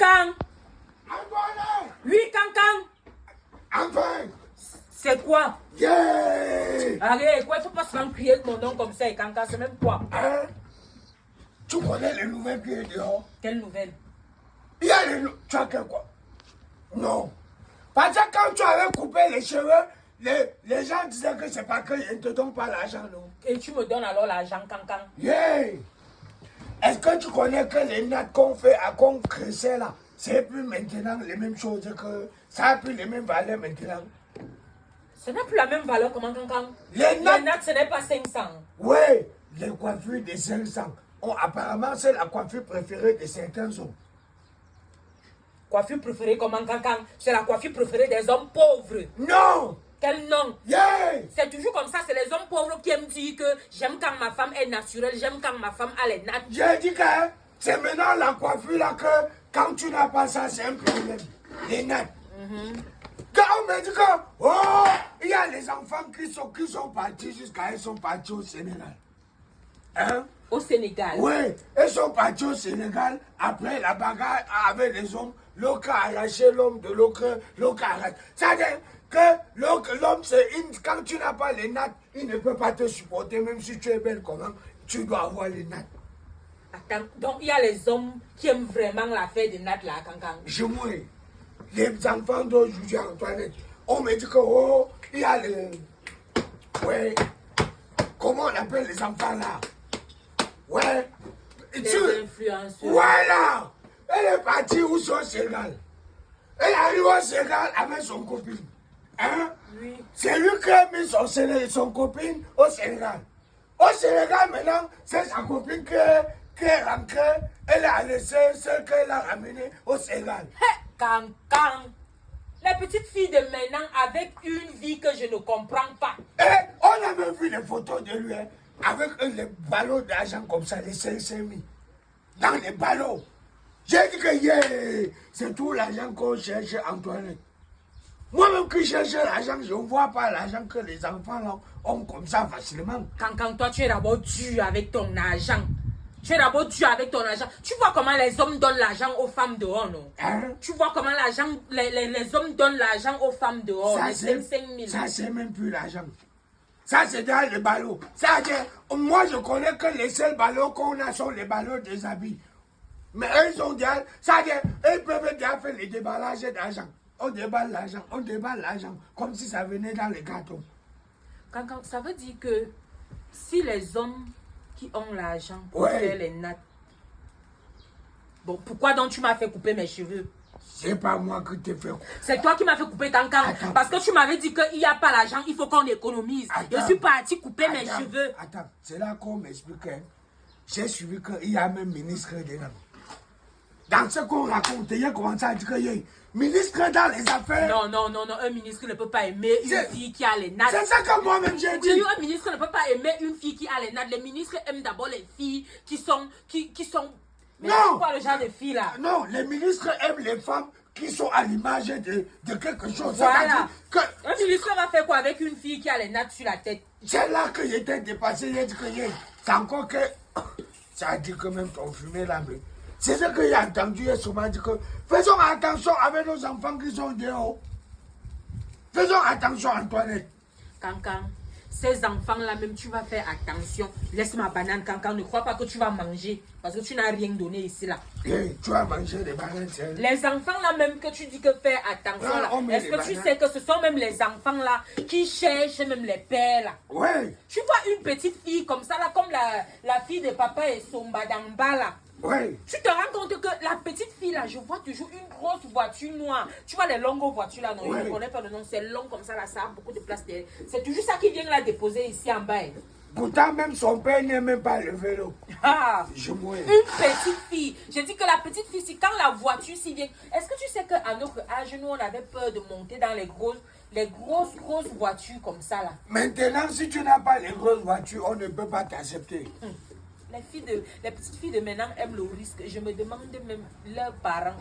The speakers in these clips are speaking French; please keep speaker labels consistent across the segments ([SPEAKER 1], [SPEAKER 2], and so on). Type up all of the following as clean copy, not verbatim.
[SPEAKER 1] Cancan.
[SPEAKER 2] Antoine.
[SPEAKER 1] Oui, Cancan.
[SPEAKER 2] Enfin.
[SPEAKER 1] C'est quoi?
[SPEAKER 2] Yeah.
[SPEAKER 1] Allez, quoi, il faut pas se faire crier mon nom comme ça, Cancan, c'est même quoi?
[SPEAKER 2] Hein? Tu connais les nouvelles qui est dehors?
[SPEAKER 1] Quelle nouvelle?
[SPEAKER 2] Il y a les tu as que quoi? Non. Parce que quand tu avais coupé les cheveux, les gens disaient que c'est pas qu'ils ne te donnent pas l'argent, non?
[SPEAKER 1] Et tu me donnes alors l'argent, Cancan?
[SPEAKER 2] Yeah! Est-ce que tu connais que les nattes qu'on fait à qu'on crissait là, c'est plus maintenant les mêmes choses que ça a plus les mêmes valeurs maintenant?
[SPEAKER 1] Ce n'est plus la même valeur comment, Cancan?
[SPEAKER 2] Les
[SPEAKER 1] nattes, ce n'est pas 500.
[SPEAKER 2] Oui, les coiffures de 500. Oh, apparemment, c'est la coiffure préférée de certains hommes.
[SPEAKER 1] Coiffure préférée comment, Cancan? C'est la coiffure préférée des hommes pauvres.
[SPEAKER 2] Non!
[SPEAKER 1] Quel nom?
[SPEAKER 2] Yeah!
[SPEAKER 1] C'est toujours comme ça, c'est les hommes pauvres qui aiment dire que j'aime quand ma femme est naturelle, j'aime quand ma femme a les nattes.
[SPEAKER 2] J'ai dit que c'est maintenant la coiffure là que quand tu n'as pas ça, c'est un problème. Les nattes. Quand on me dit que, oh, il y a les enfants qui sont partis jusqu'à ils sont partis au Sénégal. Hein?
[SPEAKER 1] Au Sénégal?
[SPEAKER 2] Oui, ils sont partis au Sénégal après la bagarre avec les hommes. L'autre a arraché l'homme de l'autre arrache. Ça veut dire que l'homme, quand tu n'as pas les nattes, il ne peut pas te supporter, même si tu es belle comment, tu dois avoir les nattes.
[SPEAKER 1] Attends, donc il y a les hommes qui aiment vraiment l'affaire des nattes là, Cancan.
[SPEAKER 2] Je mourais. Les enfants d'aujourd'hui, Antoinette, on me dit que, oh, il y a les... Ouais. Comment on appelle les enfants là? Ouais.
[SPEAKER 1] Les influenceurs.
[SPEAKER 2] Voilà. Elle est partie au Sénégal. Elle arrive au Sénégal avec son copine. Hein?
[SPEAKER 1] Oui.
[SPEAKER 2] C'est lui qui a mis son copine au Sénégal. Au Sénégal, maintenant, c'est sa copine qui est rentrée. Elle a laissé celle qu'elle a ramenée au Sénégal.
[SPEAKER 1] Hé, Cancan. Les petites filles de maintenant avec une vie que je ne comprends pas.
[SPEAKER 2] Et on a même vu les photos de lui, hein, avec les ballots d'argent comme ça, les 500 000. Dans les ballots. J'ai dit que yeah, c'est tout l'argent qu'on cherche, Antoinette. Moi-même qui cherche l'argent, je ne vois pas l'argent que les enfants là, ont comme ça facilement.
[SPEAKER 1] Cancan, toi, tu es d'abord dur avec ton argent. Tu es d'abord dur avec ton argent. Tu vois comment les hommes donnent l'argent aux femmes dehors, non?
[SPEAKER 2] Hein?
[SPEAKER 1] Tu vois comment les hommes donnent l'argent aux femmes dehors,
[SPEAKER 2] Ça,
[SPEAKER 1] les 5 000.
[SPEAKER 2] Ça, c'est même plus l'argent. Ça, c'est dans les ballots. Moi, je connais que les seuls ballots qu'on a sont les ballots des habits. Mais eux, ils ont déjà... Ils peuvent déjà faire les déballages d'argent. On déballe l'argent, comme si ça venait dans les gâteaux.
[SPEAKER 1] Cancan, ça veut dire que si les hommes qui ont l'argent pour
[SPEAKER 2] Ouais.
[SPEAKER 1] faire les nattes... Bon, pourquoi donc tu m'as fait couper mes cheveux?
[SPEAKER 2] C'est pas moi qui te fais...
[SPEAKER 1] C'est toi qui m'as fait couper ton camp.
[SPEAKER 2] Attends.
[SPEAKER 1] Parce que tu m'avais dit qu'il n'y a pas l'argent, il faut qu'on économise. Je suis parti couper mes cheveux.
[SPEAKER 2] Attends, c'est là qu'on m'expliquait. J'ai suivi qu'il y a même ministre dedans. Dans ce qu'on raconte, il y a commencé à dire qu'il y a ministre dans les affaires.
[SPEAKER 1] Non, un ministre ne peut pas aimer une fille qui a les nattes.
[SPEAKER 2] C'est ça que moi-même j'ai dit.
[SPEAKER 1] Oui, un ministre ne peut pas aimer une fille qui a les nattes. Les ministres aiment d'abord les filles qui sont... Mais
[SPEAKER 2] Non.
[SPEAKER 1] c'est quoi le genre de filles là?
[SPEAKER 2] Non, les ministres aiment les femmes qui sont à l'image de quelque chose.
[SPEAKER 1] Voilà.
[SPEAKER 2] Que
[SPEAKER 1] Un ministre va faire quoi avec une fille qui a les nattes sur la tête?
[SPEAKER 2] c'est là que j'étais dépassé. J'ai dit que c'est encore que... Ça a dit que même ton fumé là, mais... C'est ce que j'ai entendu et souvent dit que faisons attention avec nos enfants qui sont dehors. Faisons attention, Antoinette.
[SPEAKER 1] Cancan, ces enfants-là, même tu vas faire attention. Laisse ma banane, Cancan. Ne crois pas que tu vas manger. Parce que tu n'as rien donné ici, là.
[SPEAKER 2] Hey, tu vas manger des bananes, c'est...
[SPEAKER 1] Les enfants-là, même que tu dis que faire attention, là.
[SPEAKER 2] on met
[SPEAKER 1] Est-ce
[SPEAKER 2] les
[SPEAKER 1] que tu
[SPEAKER 2] bananes.
[SPEAKER 1] sais que ce sont même les enfants-là qui cherchent même les pères, là?
[SPEAKER 2] Ouais,
[SPEAKER 1] Tu vois une petite fille comme ça, là, comme la fille de papa et Somba Damba, là.
[SPEAKER 2] ouais.
[SPEAKER 1] Tu te rends compte que la petite fille là, je vois toujours une grosse voiture noire. Tu vois les longues voitures là, non,
[SPEAKER 2] Ouais.
[SPEAKER 1] je ne connais pas le nom, c'est long comme ça là, ça a beaucoup de place derrière. C'est toujours ça qui vient la déposer ici en bas. Hein.
[SPEAKER 2] Pourtant, même son père n'aime même pas le vélo.
[SPEAKER 1] Ah,
[SPEAKER 2] Je mouais.
[SPEAKER 1] une petite fille. Je dis que la petite fille, c'est quand la voiture s'y vient. Est-ce que tu sais qu'à notre âge, nous, on avait peur de monter dans les grosses voitures comme ça là?
[SPEAKER 2] Maintenant, si tu n'as pas les grosses voitures, on ne peut pas t'accepter.
[SPEAKER 1] Les petites filles de maintenant aiment le risque. Je me demande même leurs parents.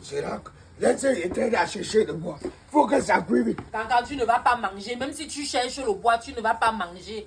[SPEAKER 2] C'est là que... Laissez t'aider à chercher le bois. Faut que ça cuive.
[SPEAKER 1] Quand tu ne vas pas manger, même si tu cherches le bois, tu ne vas pas manger.